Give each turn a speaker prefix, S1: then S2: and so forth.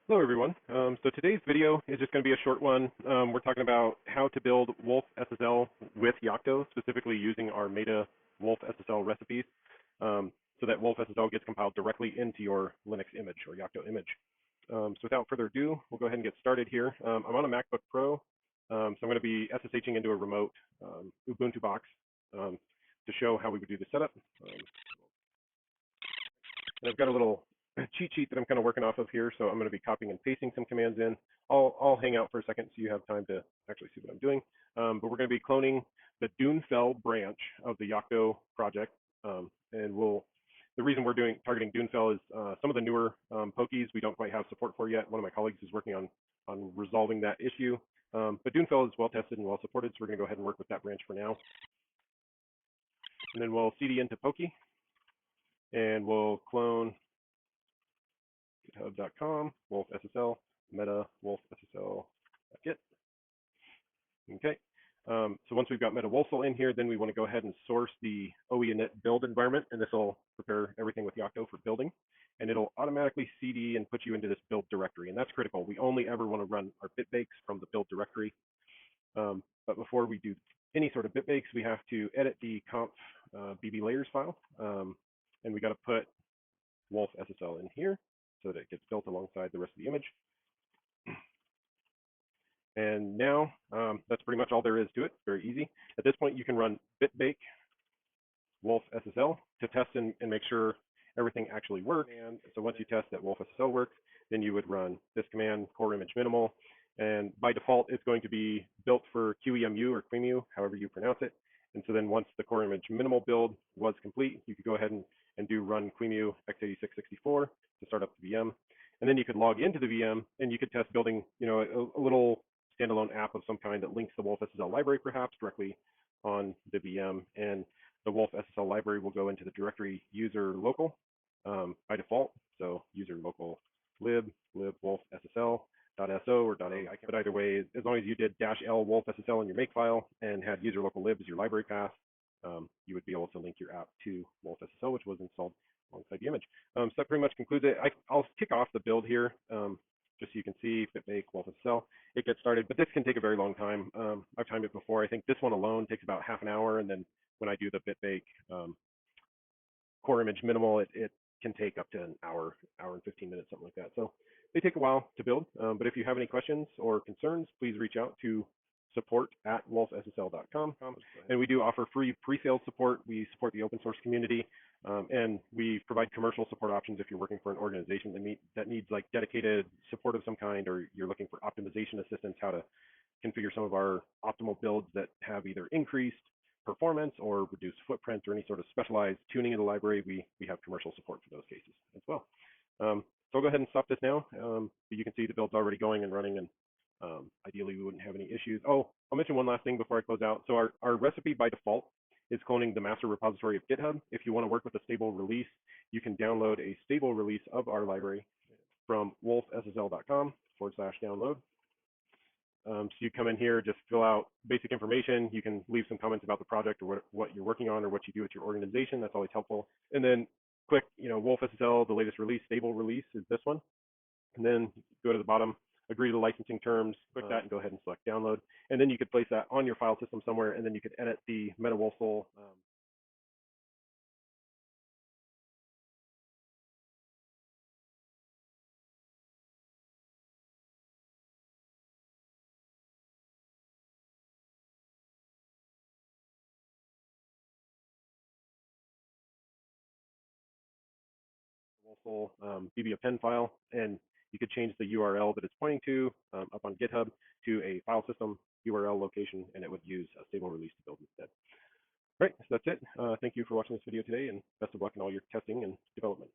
S1: Hello everyone. So today's video is just going to be a short one. We're talking about how to build wolfSSL with Yocto, specifically using our Meta wolfSSL recipes, so that wolfSSL gets compiled directly into your Linux image or Yocto image. So without further ado, we'll go ahead and get started here. I'm on a MacBook Pro, so I'm going to be SSHing into a remote Ubuntu box to show how we would do the setup. And I've got a little cheat sheet that I'm kind of working off of here, so I'm going to be copying and pasting some commands in. I'll hang out for a second so you have time to actually see what I'm doing. But we're going to be cloning the Dunefell branch of the Yocto project, and the reason we're targeting Dunefell is some of the newer pokies we don't quite have support for yet. One of my colleagues is working on resolving that issue. But Dunefell is well tested and well supported, so we're going to go ahead and work with that branch for now. And then we'll cd into Pokey, and we'll clone github.com, wolfSSL, meta wolfSSL.git. Okay. So once we've got meta wolfSSL in here, then we want to go ahead and source the OE init build environment, and this will prepare everything with Yocto for building. And it'll automatically cd and put you into this build directory, and that's critical. We only ever want to run our bitbakes from the build directory. But before we do any sort of bitbakes, we have to edit the conf bb layers file, and we got to put wolfSSL in here so that it gets built alongside the rest of the image. And now that's pretty much all there is to it. It's very easy. At this point, you can run bitbake wolfSSL to test and make sure everything actually works. And so once you test that wolfSSL works, then you would run this command, core image minimal. And by default, it's going to be built for QEMU or QEMU, however you pronounce it. And so then once the core image minimal build was complete, you could go ahead and do run QEMU x86-64 to start up the VM. And then you could log into the VM and you could test building, a little standalone app of some kind that links the wolfSSL library perhaps directly on the VM. And the wolfSSL library will go into the directory user local by default. So user local lib wolfSSL .so or .a, but either way, as long as you did -l wolfSSL in your make file and had user local lib as your library path, you would be able to link your app to wolfSSL, which was installed alongside the image. So that pretty much concludes it. I'll kick off the build here, just so you can see bitbake wolfSSL. It gets started, but this can take a very long time. I've timed it before. I think this one alone takes about half an hour, and then when I do the bitbake core image minimal, it can take up to an hour and 15 minutes, something like that. So they take a while to build, but if you have any questions or concerns, please reach out to support@wolfSSL.com. And we do offer free pre-sales support. We support the open source community, and we provide commercial support options if you're working for an organization that needs like dedicated support of some kind, or you're looking for optimization assistance, how to configure some of our optimal builds that have either increased performance or reduced footprint or any sort of specialized tuning of the library. We have commercial support for those cases as well. So I'll go ahead and stop this now. But you can see the build's already going and running, and ideally we wouldn't have any issues. Oh, I'll mention one last thing before I close out. So our recipe by default is cloning the master repository of GitHub. If you want to work with a stable release, you can download a stable release of our library from wolfSSL.com/download. So you come in here, just fill out basic information. You can leave some comments about the project or what you're working on or what you do at your organization. That's always helpful. And then click, wolfSSL, the latest release, stable release is this one. And then go to the bottom, agree to the licensing terms, click that and go ahead and select download. And then you could place that on your file system somewhere, and then you could edit the meta wolfSSL BB-append file, and you could change the URL that it's pointing to up on GitHub to a file system URL location, and it would use a stable release to build instead. All right, so that's it. Thank you for watching this video today, and best of luck in all your testing and development.